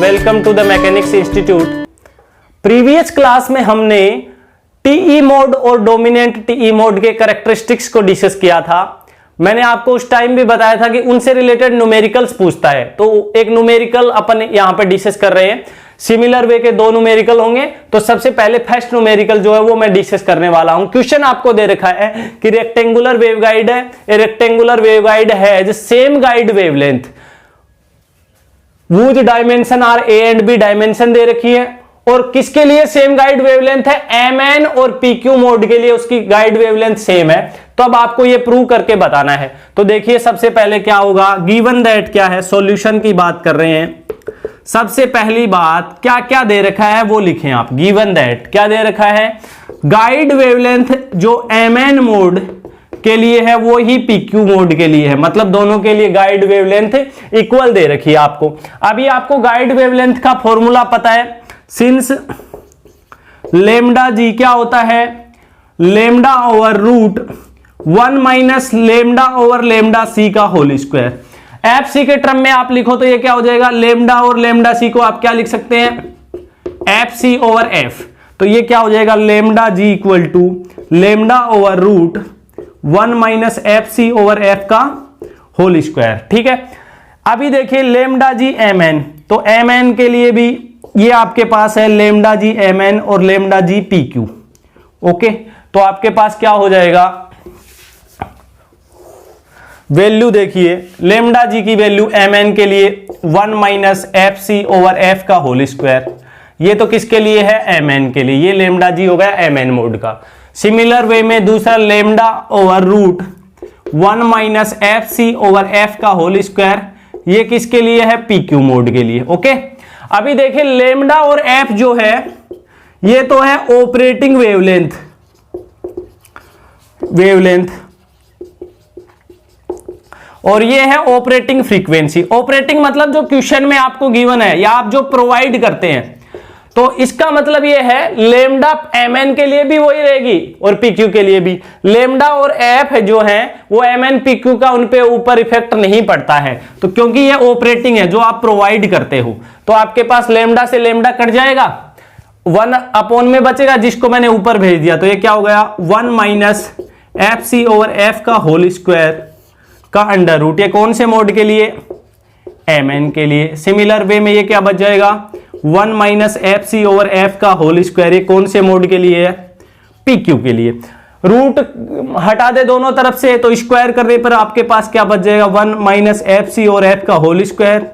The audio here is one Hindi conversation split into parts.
Welcome to the mechanics institute. Previous class में हमने टीई मोड और डोमिनेंट टीई मोड के कैरेक्टरिस्टिक्स को डिस्कस किया था। मैंने आपको उस टाइम भी बताया था कि उनसे रिलेटेड न्यूमेरिकल्स पूछता है, तो एक न्यूमेरिकल अपन यहां पे डिस्कस कर रहे हैं। सिमिलर वे के दो न्यूमेरिकल होंगे, तो सबसे पहले फर्स्ट न्यूमेरिकल जो है वो मैं डिस्कस करने वाला हूं। क्वेश्चन आपको दे रखा है कि रेक्टेंगुलर वेवगाइड है, a rectangular waveguide has same guide wavelength, whose dimension are A and B dimension दे रखी है, और किसके लिए सेम गाइड वेवलेंथ है, एमएन और पीक्यू मोड के लिए उसकी गाइड वेवलेंथ सेम है। तो अब आपको ये प्रूव करके बताना है। तो देखिए सबसे पहले क्या होगा, गिवन दैट क्या है, सॉल्यूशन की बात कर रहे हैं। सबसे पहली बात क्या क्या दे रखा है वो लिखें आप। गिवन दैट क्या दे रखा है, गाइड वेवलेंथ जो एमएन मोड के लिए है वो ही पीक्यू मोड के लिए है, मतलब दोनों के लिए गाइड वेवलेंथ इक्वल दे रखी है आपको। अभी आपको गाइड वेवलेंथ का फॉर्मूला पता है, सिंस लेमडा जी क्या होता है, lambda over root 1 minus lambda over lambda C का होल स्क्वायर। एफ सी के टर्म में आप लिखो तो ये क्या हो जाएगा, लेमडा और लेमडा सी को आप क्या लिख सकते हैं, एफ सी ओवर एफ। तो ये क्या हो जाएगा, lambda g equal to lambda over root 1 minus F C over F का होल स्क्वायर। ठीक है, अभी देखिए लेमडा जी एम एन, तो एम एन के लिए भी ये आपके पास है लेमडा जी एम एन और lambda g p q. Okay, तो आपके पास क्या हो जाएगा, वैल्यू देखिए लेमडा जी की वैल्यू एम एन के लिए 1 minus F C over F का होल स्क्वायर। ये तो किसके लिए है, एम एन के लिए, ये लेमडा जी हो गया एम एन मोड का। सिमिलर वे में दूसरा lambda over root 1 minus F C over F का होल स्क्वायर, ये किसके लिए है, पी क्यू मोड के लिए। ओके, अभी देखिए लेमडा और एफ जो है ये तो है ऑपरेटिंग वेवलेंथ और ये है ऑपरेटिंग फ्रीक्वेंसी। ऑपरेटिंग मतलब जो क्वेश्चन में आपको गिवन है या आप जो प्रोवाइड करते हैं, तो इसका मतलब ये है लेमडा एम एन के लिए भी वही रहेगी और पीक्यू के लिए भी। लेमडा और एफ जो है वो एम एन पीक्यू का उन पे ऊपर इफेक्ट नहीं पड़ता है, तो क्योंकि ये ऑपरेटिंग है जो आप प्रोवाइड करते हो, तो आपके पास लेमडा से लेमडा कट जाएगा, 1 अपॉन में बचेगा जिसको मैंने ऊपर भेज दिया। तो ये क्या हो गया, 1 minus F C over F का होल स्क्वायर का अंडर रूट, ये कौन से मोड के लिए, एम एन के लिए। सिमिलर वे में ये क्या बच जाएगा, 1 minus F C over F का होल स्क्वायर, ये कौन से मोड के लिए है, पी क्यू के लिए। रूट हटा दे दोनों तरफ से, तो स्क्वायर करने पर आपके पास क्या बच जाएगा, 1 minus F C over F का whole square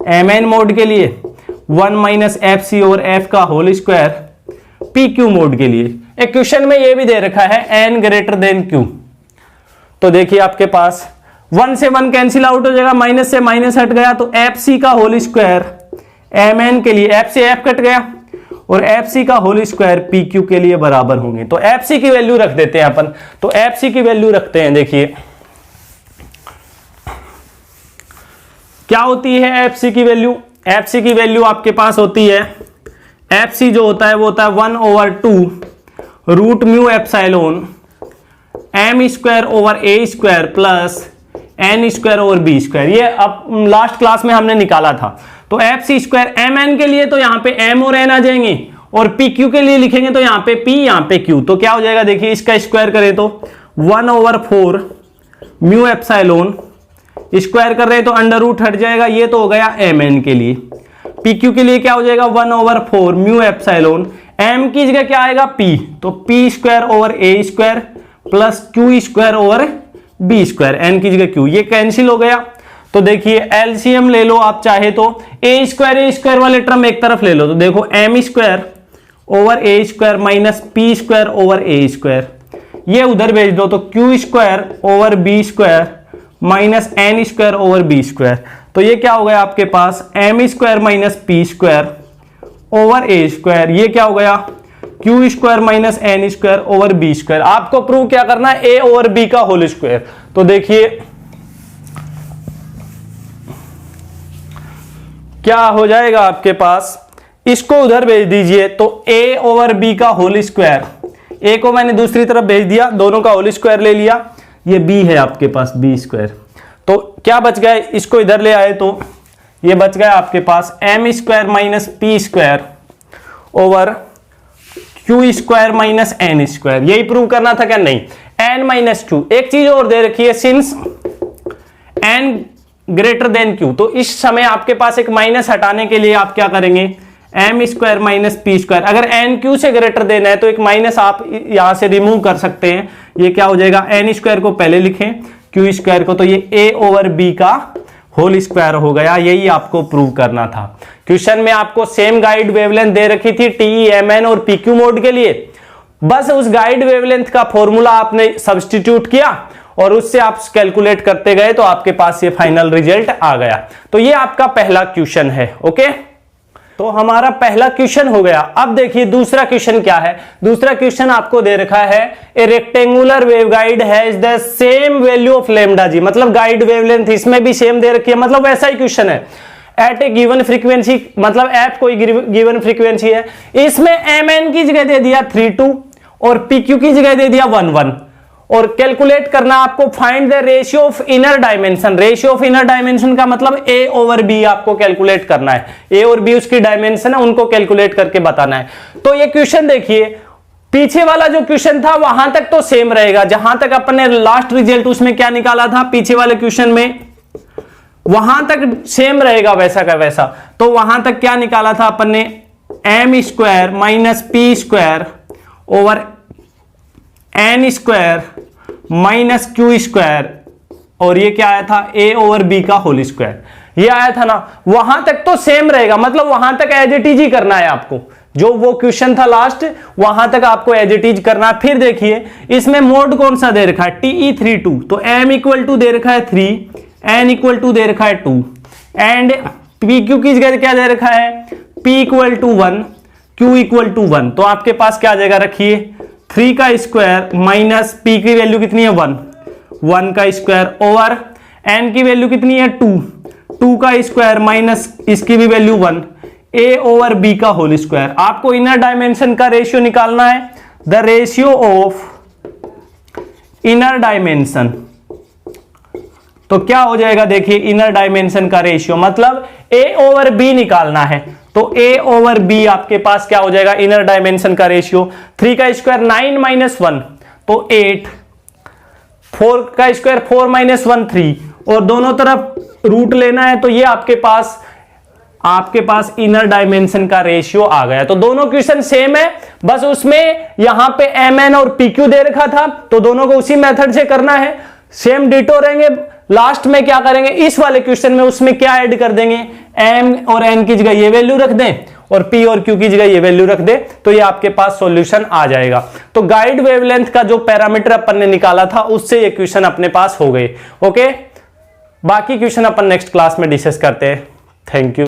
M N mode के लिए, 1 minus F C over F का whole square P Q mode के लिए। एक क्वेश्चन में ये भी दे रखा है एन ग्रेटर देन क्यू, तो देखिए आपके पास 1 से 1 कैंसिल आउट हो जाएगा, माइनस से माइनस हट गया, तो एफ सी का होल स्क्वायर एम एन के लिए, एफ से एफ कट गया, और एफ सी का होल स्क्वायर पी क्यू के लिए बराबर होंगे। तो एफ सी की वैल्यू रख देते हैं अपन, तो एफ सी की वैल्यू रखते हैं। देखिए क्या होती है एफ सी की वैल्यू, एफ सी की वैल्यू आपके पास होती है, एफ सी जो होता है वो होता है 1/2 root mu epsilon M square over A square plus N square over B square. ये अब लास्ट क्लास में हमने निकाला था। तो F C square M N के लिए तो यहां पे एम और एन आ जाएंगे, और पी क्यू के लिए लिखेंगे तो यहां पे पी यहां पे क्यू, तो क्या हो जाएगा, देखिए इसका स्क्वायर करें तो 1/4 म्यू एप्सिलॉन, स्क्वायर कर रहे हैं तो अंडर रूट हट जाएगा, ये तो हो गया एम एन के लिए। पी क्यू के लिए क्या हो जाएगा, 1/4 म्यू एप्सिलॉन, एम की जगह क्या आएगा, पी, तो P square over A square plus Q square over B square, N की जगह क्यू, ये कैंसिल हो गया। तो देखिए एलसीएम ले लो आप चाहे तो, ए स्क्वायर वाले टर्म एक तरफ ले लो, तो देखो M square over A square minus P square over A square, ये उधर भेज दो, तो Q square over B square minus N square over B square. तो ये क्या हो गया आपके पास, M square minus P square over A square, ये क्या हो गया, Q square minus N square over B square. आपको प्रूव क्या करना है, ए ओवर बी का होल स्क्वायर। तो देखिए क्या हो जाएगा आपके पास, इसको उधर भेज दीजिए, तो ए ओवर बी का होल स्क्वायर, ए को मैंने दूसरी तरफ भेज दिया, दोनों का होल स्क्वायर ले लिया, ये बी है आपके पास बी स्क्वायर, तो क्या बच गया, इसको इधर ले आए तो ये बच गया आपके पास M square minus P square over Q square minus N square. यही प्रूव करना था क्या? नहीं, एन माइनस क्यू। एक चीज और दे रखी है, since n greater than q, तो इस समय आपके पास एक माइनस हटाने के लिए आप क्या करेंगे, m square minus P square. अगर एन क्यू से ग्रेटर देन है तो एक माइनस आप यहां से रिमूव कर सकते हैं। ये क्या हो जाएगा, एन स्क्वायर को पहले लिखें, क्यू स्क्वायर को, तो ये ए ओवर बी का होल स्क्वायर हो गया। यही आपको प्रूव करना था। क्वेश्चन में आपको सेम गाइड वेवलेंथ दे रखी थी टीई, एमएन और पीक्यू मोड के लिए। बस उस गाइड वेवलेंथ का फॉर्मूला आपने सब्स्टिट्यूट किया और उससे आप कैलकुलेट करते गए तो आपके पास ये फाइनल रिजल्ट आ गया। तो ये आपका पहला क्वेश्चन है। ओके, तो हमारा पहला क्वेश्चन हो गया। अब देखिए दूसरा क्वेश्चन क्या है। दूसरा क्वेश्चन आपको दे रखा है, a rectangular waveguide has the same value of lambda G, मतलब गाइड वेवलेंथ इसमें भी सेम दे रखी है, मतलब वैसा ही क्वेश्चन है। एट ए गिवन फ्रीक्वेंसी, मतलब एफ कोई गिवन फ्रीक्वेंसी है, इसमें एम एन की जगह दे दिया 3 और पी क्यू की जगह दे दिया 1 और कैलकुलेट करना आपको, find the ratio of inner dimension. Ratio of inner dimension का मतलब ए ओवर बी आपको कैलकुलेट करना है। ए और बी उसकी डायमेंशन है, उनको कैलकुलेट करके बताना है। तो ये क्वेश्चन देखिए, पीछे वाला जो क्वेश्चन था वहां तक तो सेम रहेगा, जहां तक अपने लास्ट रिजल्ट उसमें क्या निकाला था पीछे वाले क्वेश्चन में, वहां तक सेम रहेगा वैसा का वैसा। तो वहां तक क्या निकाला था अपन ने, m square minus P square over n square minus q square, और ये क्या आया था, ए ओवर बी का होल स्क्वायर। ये आया था ना, वहां तक तो सेम रहेगा, मतलब वहां तक एज इट इज ही करना है आपको। जो वो क्वेश्चन था लास्ट, वहां तक आपको एज इट इज करना है। फिर देखिए इसमें मोड कौन सा दे रखा है, टीई 3 2, तो एम इक्वल टू दे रखा है 3, एन इक्वल टू दे रखा है 2 एंड पी क्यू की जगह क्या दे रखा है, p equal to 1, q equal to 1। तो आपके पास क्या आ जाएगा, रखिए 3 का स्क्वायर माइनस पी की वैल्यू कितनी है 1 का स्क्वायर ओवर एन की वैल्यू कितनी है 2 का स्क्वायर माइनस इसकी भी वैल्यू 1, ए ओवर बी का होल स्क्वायर। आपको इनर डायमेंशन का रेशियो निकालना है, the ratio of inner dimension. तो क्या हो जाएगा, देखिए इनर डायमेंशन का रेशियो मतलब ए ओवर बी निकालना है। तो ए ओवर बी आपके पास क्या हो जाएगा, इनर डायमेंशन का रेशियो, 3 का स्क्वायर 9 माइनस 1 तो 8, 4 का स्क्वायर 4 माइनस 1 3, और दोनों तरफ रूट लेना है, तो ये आपके पास इनर डायमेंशन का रेशियो आ गया। तो दोनों क्वेश्चन सेम है, बस उसमें यहां पे एम एन और पी क्यू दे रखा था, तो दोनों को उसी मेथड से करना है, सेम डिटो रहेंगे। लास्ट में क्या करेंगे, इस वाले क्वेश्चन में उसमें क्या ऐड कर देंगे, एम और एन की जगह ये वैल्यू रख दें और पी और क्यू की जगह ये वैल्यू रख दे, तो ये आपके पास सॉल्यूशन आ जाएगा। तो गाइड वेवलेंथ का जो पैरामीटर अपन ने निकाला था उससे ये क्वेश्चन अपने पास हो गए। ओके, बाकी क्वेश्चन अपन नेक्स्ट क्लास में डिस्कस करते हैं। Thank you.